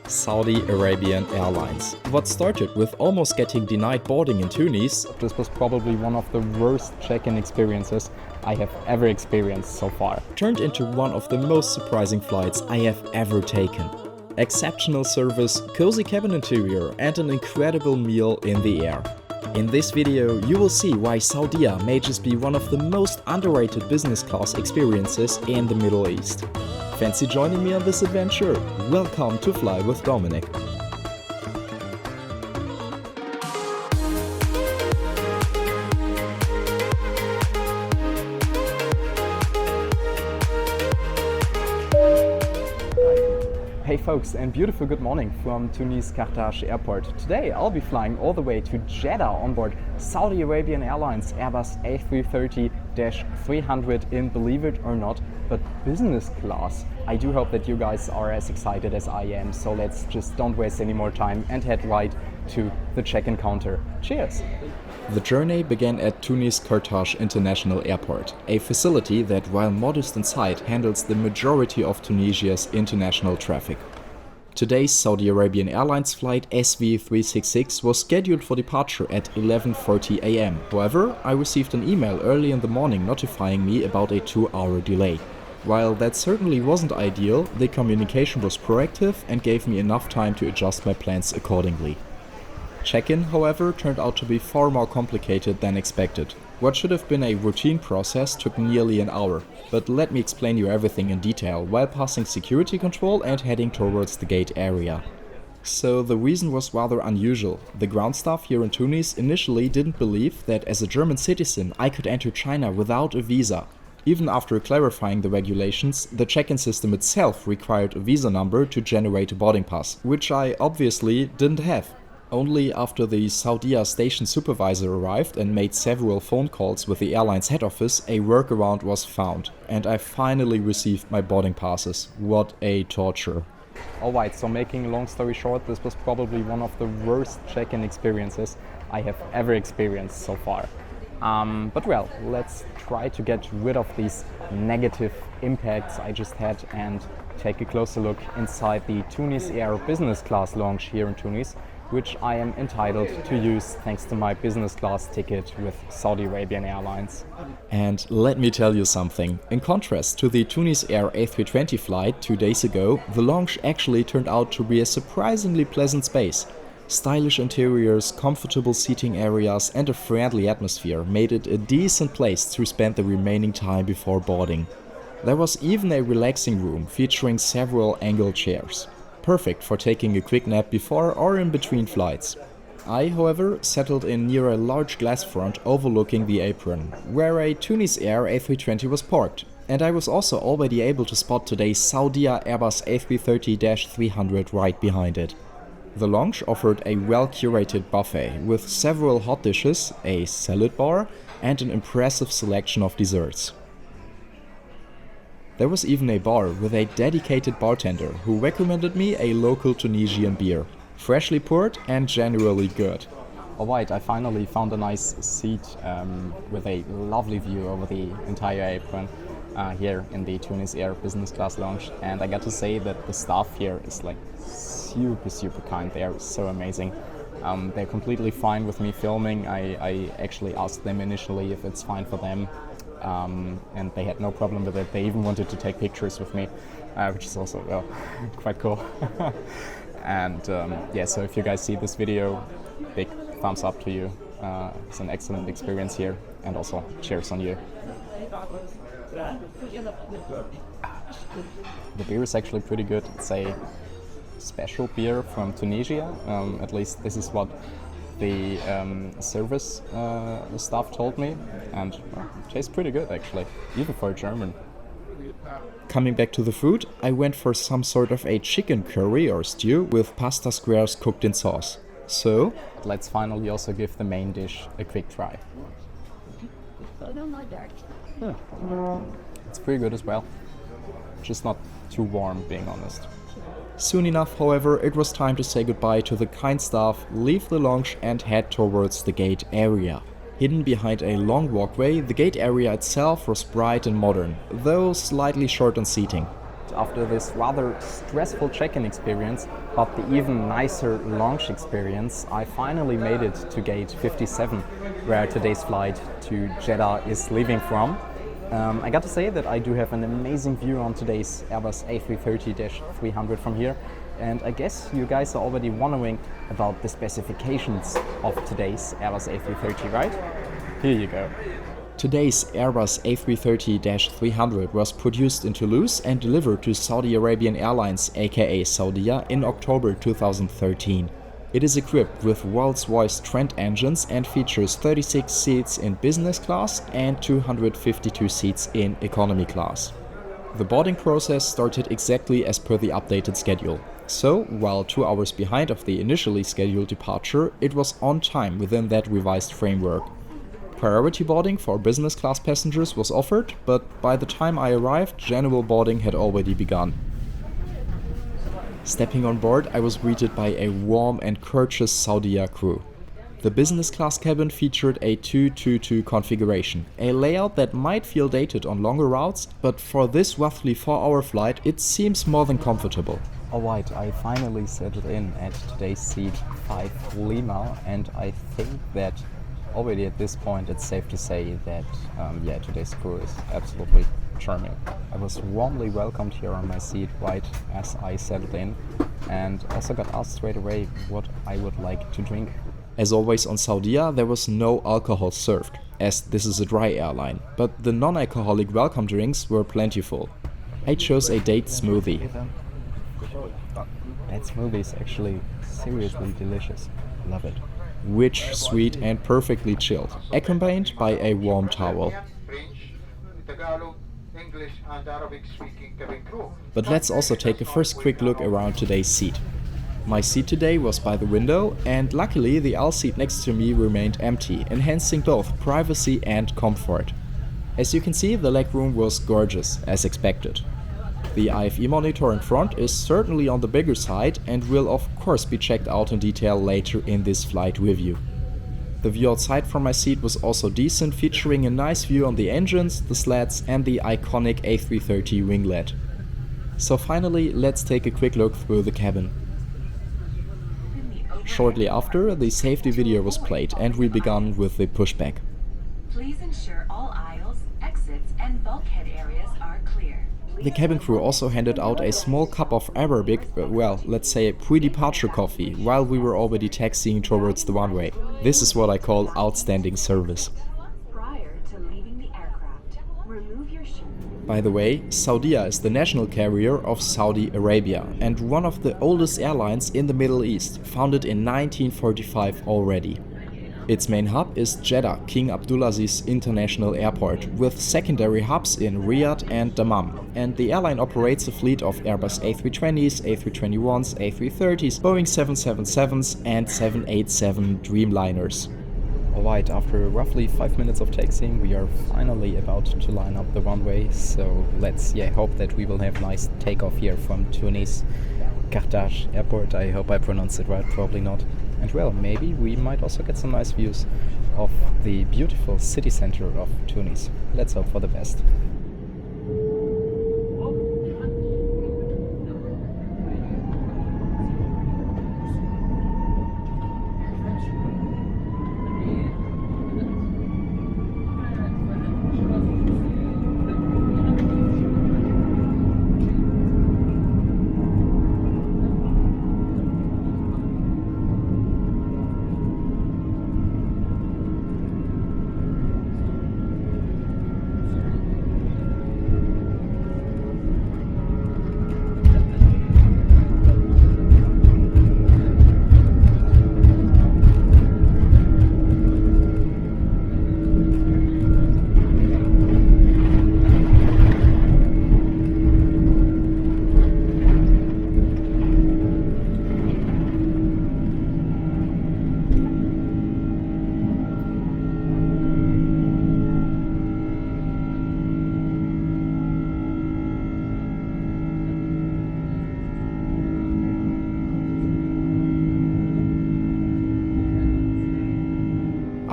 Saudi Arabian Airlines. What started with almost getting denied boarding in Tunis, this was probably one of the worst check-in experiences I have ever experienced so far. Turned into one of the most surprising flights I have ever taken. Exceptional service, cozy cabin interior, and an incredible meal in the air. In this video, you will see why Saudia may just be one of the most underrated business class experiences in the Middle East. Fancy joining me on this adventure? Welcome to Fly with Dominic. Hey folks, and beautiful good morning from Tunis Airport. Today I'll be flying all the way to Jeddah on board Saudi Arabian Airlines Airbus A330-300 in, believe it or not, but business class. I do hope that you guys are as excited as I am, so let's just don't waste any more time and head right to the check-in counter. Cheers! The journey began at Tunis International Airport, a facility that, while modest in size, handles the majority of Tunisia's international traffic. Today's Saudi Arabian Airlines flight SV366 was scheduled for departure at 11:40 am. However, I received an email early in the morning notifying me about a 2-hour delay. While that certainly wasn't ideal, the communication was proactive and gave me enough time to adjust my plans accordingly. Check-in, however, turned out to be far more complicated than expected. What should have been a routine process took nearly an hour, but let me explain you everything in detail while passing security control and heading towards the gate area. So the reason was rather unusual. The ground staff here in Tunis initially didn't believe that as a German citizen I could enter China without a visa. Even after clarifying the regulations, the check-in system itself required a visa number to generate a boarding pass, which I obviously didn't have. Only after the Saudia station supervisor arrived and made several phone calls with the airline's head office, a workaround was found, and I finally received my boarding passes. What a torture. Alright, so making a long story short, this was probably one of the worst check-in experiences I have ever experienced so far. But well, let's try to get rid of these negative impacts I just had and take a closer look inside the Tunis Air business class lounge here in Tunis, which I am entitled to use thanks to my business class ticket with Saudi Arabian Airlines. And let me tell you something. In contrast to the Tunis Air A320 flight 2 days ago, the lounge actually turned out to be a surprisingly pleasant space. Stylish interiors, comfortable seating areas, and a friendly atmosphere made it a decent place to spend the remaining time before boarding. There was even a relaxing room featuring several angled chairs. Perfect for taking a quick nap before or in between flights. I, however, settled in near a large glass front overlooking the apron, where a Tunis Air A320 was parked, and I was also already able to spot today's Saudia Airbus A330-300 right behind it. The lounge offered a well-curated buffet with several hot dishes, a salad bar, and an impressive selection of desserts. There was even a bar with a dedicated bartender who recommended me a local Tunisian beer, freshly poured and generally good. Alright, I finally found a nice seat with a lovely view over the entire apron here in the Tunis Air business class lounge, and I got to say that the staff here is like super kind. They are so amazing. They're completely fine with me filming. I actually asked them initially if it's fine for them. And they had no problem with it. They even wanted to take pictures with me, which is also quite cool. And yeah, so if you guys see this video, big thumbs up to you. It's an excellent experience here, and also cheers on you. The beer is actually pretty good. It's a special beer from Tunisia. At least this is what the service staff told me, and it tastes pretty good actually, even for a German. Coming back to the food, I went for some sort of a chicken curry or stew with pasta squares cooked in sauce. So, let's finally also give the main dish a quick try. Yeah. It's pretty good as well, just not too warm, being honest. Soon enough, however, it was time to say goodbye to the kind staff, leave the lounge and head towards the gate area. Hidden behind a long walkway, the gate area itself was bright and modern, though slightly short on seating. after this rather stressful check-in experience, but the even nicer launch experience, I finally made it to gate 57, where today's flight to Jeddah is leaving from. I got to say that I do have an amazing view on today's Airbus A330-300 from here, and I guess you guys are already wondering about the specifications of today's Airbus A330, right? Here you go. Today's Airbus A330-300 was produced in Toulouse and delivered to Saudi Arabian Airlines aka Saudia in October 2013. It is equipped with Rolls-Royce Trent engines and features 36 seats in business class and 252 seats in economy class. The boarding process started exactly as per the updated schedule. So, while 2 hours behind of the initially scheduled departure, it was on time within that revised framework. Priority boarding for business class passengers was offered, but by the time I arrived, general boarding had already begun. Stepping on board, I was greeted by a warm and courteous Saudia crew. The business class cabin featured a 2-2-2 configuration, a layout that might feel dated on longer routes, but for this roughly 4-hour flight, it seems more than comfortable. Alright, I finally settled in at today's seat 5 Lima, and I think that already at this point it's safe to say that today's crew is absolutely charming. I was warmly welcomed here on my seat right as I settled in, and also got asked straight away what I would like to drink. As always on Saudia, there was no alcohol served, as this is a dry airline, but the non-alcoholic welcome drinks were plentiful. I chose a date smoothie. That smoothie is actually seriously delicious. Love it. Rich, sweet and perfectly chilled, accompanied by a warm towel. But let's also take a first quick look around today's seat. My seat today was by the window, and luckily the aisle seat next to me remained empty, enhancing both privacy and comfort. As you can see, the legroom was gorgeous, as expected. The IFE monitor in front is certainly on the bigger side and will of course be checked out in detail later in this flight review. The view outside from my seat was also decent, featuring a nice view on the engines, the slats and the iconic A330 winglet. So finally, let's take a quick look through the cabin. Shortly after, the safety video was played and we began with the pushback. Please ensure all aisles, exits and bulkhead areas are clear. The cabin crew also handed out a small cup of Arabic, let's say pre-departure coffee, while we were already taxiing towards the runway. This is what I call outstanding service. Prior to leaving the aircraft, remove your shoes. By the way, Saudia is the national carrier of Saudi Arabia and one of the oldest airlines in the Middle East, founded in 1945 already. Its main hub is Jeddah King Abdulaziz International Airport, with secondary hubs in Riyadh and Dammam, and the airline operates a fleet of Airbus A320s, A321s, A330s, Boeing 777s and 787 Dreamliners. Alright, after roughly 5 minutes of taxiing, we are finally about to line up the runway, so let's hope that we will have nice takeoff here from Tunis Airport. I hope I pronounced it right, probably not. And well, maybe we might also get some nice views of the beautiful city center of Tunis. Let's hope for the best.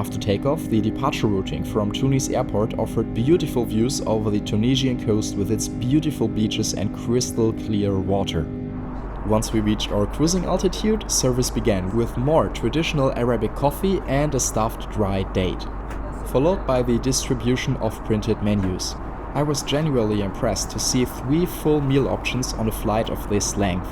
after takeoff, the departure routing from Tunis Airport offered beautiful views over the Tunisian coast with its beautiful beaches and crystal clear water. Once we reached our cruising altitude, service began with more traditional Arabic coffee and a stuffed dry date, followed by the distribution of printed menus. I was genuinely impressed to see 3 full meal options on a flight of this length.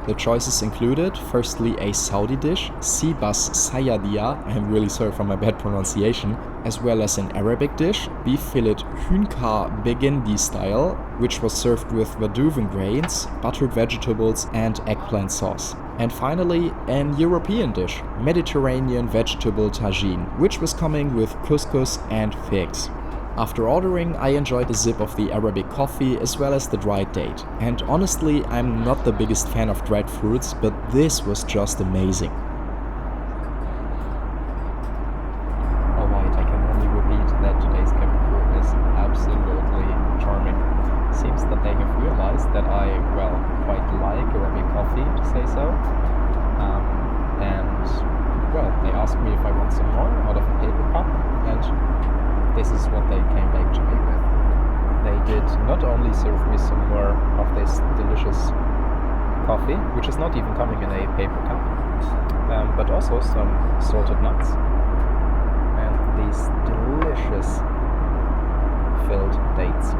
The choices included, firstly, a Saudi dish, Sibas Sayadiya, I'm really sorry for my bad pronunciation, as well as an Arabic dish, beef fillet Hünka Begendi style, which was served with Vadouvan grains, buttered vegetables and eggplant sauce. And finally, an European dish, Mediterranean vegetable tagine, which was coming with couscous and figs. After ordering, I enjoyed a sip of the Arabic coffee as well as the dried date. And honestly, I'm not the biggest fan of dried fruits, but this was just amazing. Alright, I can only repeat that today's cabin crew is absolutely charming. Seems that they have realized that I, well, quite like Arabic coffee, to say so. Well, they asked me if I want some more out of a paper cup, and this is what they came back to me with. They did not only serve me some more of this delicious coffee, which is not even coming in a paper cup, but also some salted nuts and these delicious filled dates.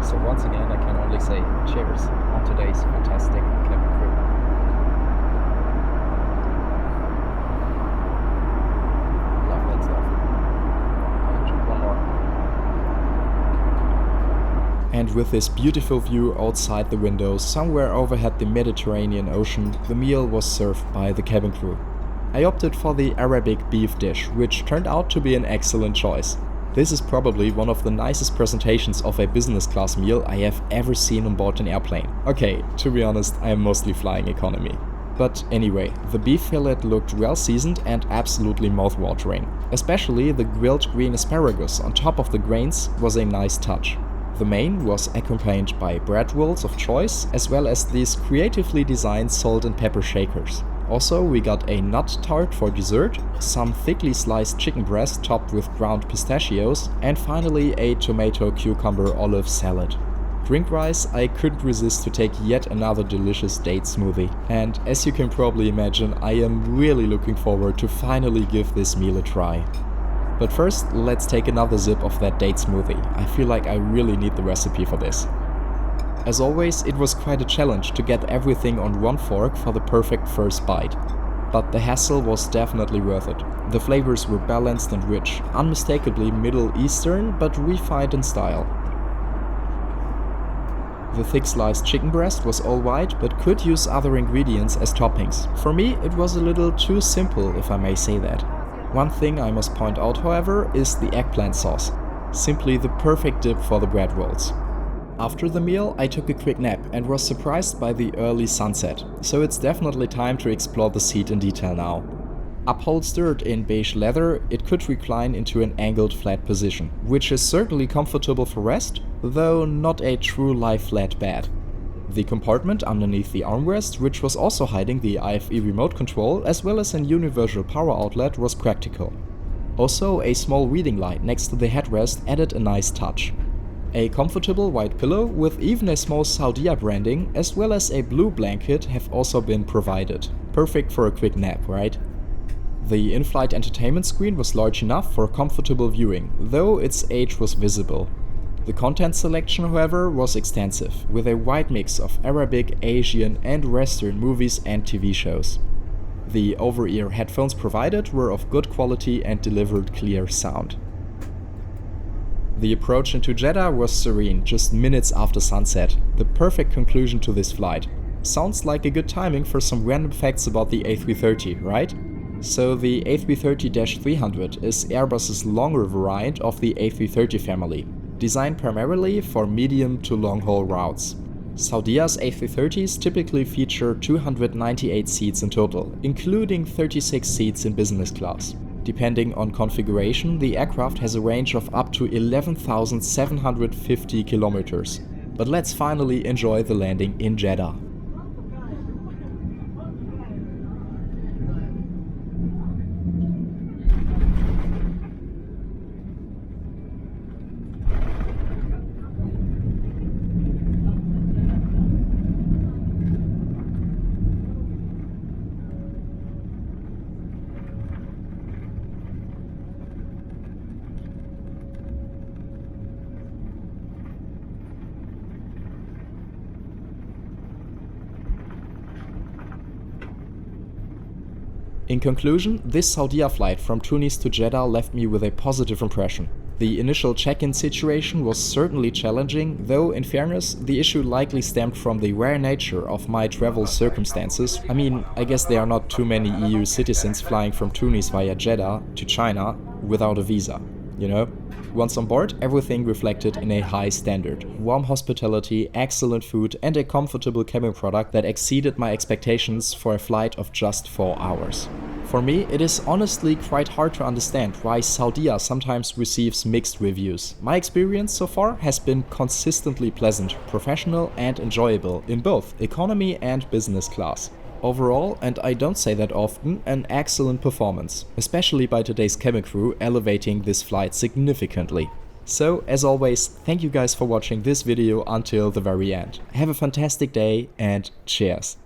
So once again, I can only say cheers on today's fantastic cabin crew. Love that stuff. One more. And with this beautiful view outside the window, somewhere overhead the Mediterranean Ocean, the meal was served by the cabin crew. I opted for the Arabic beef dish, which turned out to be an excellent choice. This is probably one of the nicest presentations of a business class meal I have ever seen on board an airplane. Okay, to be honest, I am mostly flying economy. But anyway, the beef fillet looked well seasoned and absolutely mouth-watering. Especially the grilled green asparagus on top of the grains was a nice touch. The main was accompanied by bread rolls of choice, as well as these creatively designed salt and pepper shakers. Also, we got a nut tart for dessert, some thickly sliced chicken breast topped with ground pistachios, and finally a tomato cucumber olive salad. Drink-wise, I couldn't resist to take yet another delicious date smoothie. And as you can probably imagine, I am really looking forward to finally give this meal a try. But first, let's take another sip of that date smoothie. I feel like I really need the recipe for this. As always, it was quite a challenge to get everything on one fork for the perfect first bite. But the hassle was definitely worth it. The flavors were balanced and rich, unmistakably Middle Eastern, but refined in style. The thick sliced chicken breast was all white, but could use other ingredients as toppings. For me, it was a little too simple, if I may say that. One thing I must point out, however, is the eggplant sauce. Simply the perfect dip for the bread rolls. After the meal, I took a quick nap and was surprised by the early sunset, so it's definitely time to explore the seat in detail now. Upholstered in beige leather, it could recline into an angled flat position, which is certainly comfortable for rest, though not a true lie-flat bed. The compartment underneath the armrest, which was also hiding the IFE remote control as well as an universal power outlet, was practical. Also, a small reading light next to the headrest added a nice touch. A comfortable white pillow with even a small Saudia branding as well as a blue blanket have also been provided. Perfect for a quick nap, right? The in-flight entertainment screen was large enough for comfortable viewing, though its age was visible. The content selection, however, was extensive, with a wide mix of Arabic, Asian and Western movies and TV shows. The over-ear headphones provided were of good quality and delivered clear sound. The approach into Jeddah was serene, just minutes after sunset, the perfect conclusion to this flight. Sounds like a good timing for some random facts about the A330, right? So the A330-300 is Airbus's longer variant of the A330 family, designed primarily for medium to long-haul routes. Saudia's A330s typically feature 298 seats in total, including 36 seats in business class. Depending on configuration, the aircraft has a range of up to 11,750 kilometers. But let's finally enjoy the landing in Jeddah. In conclusion, this Saudia flight from Tunis to Jeddah left me with a positive impression. The initial check-in situation was certainly challenging, though in fairness, the issue likely stemmed from the rare nature of my travel circumstances. I mean, I guess there are not too many EU citizens flying from Tunis via Jeddah to China without a visa, you know? Once on board, everything reflected in a high standard. Warm hospitality, excellent food, and a comfortable cabin product that exceeded my expectations for a flight of just 4 hours. For me, it is honestly quite hard to understand why Saudia sometimes receives mixed reviews. My experience so far has been consistently pleasant, professional, and enjoyable in both economy and business class. Overall, and I don't say that often, an excellent performance, especially by today's cabin crew elevating this flight significantly. So, as always, thank you guys for watching this video until the very end. Have a fantastic day and cheers!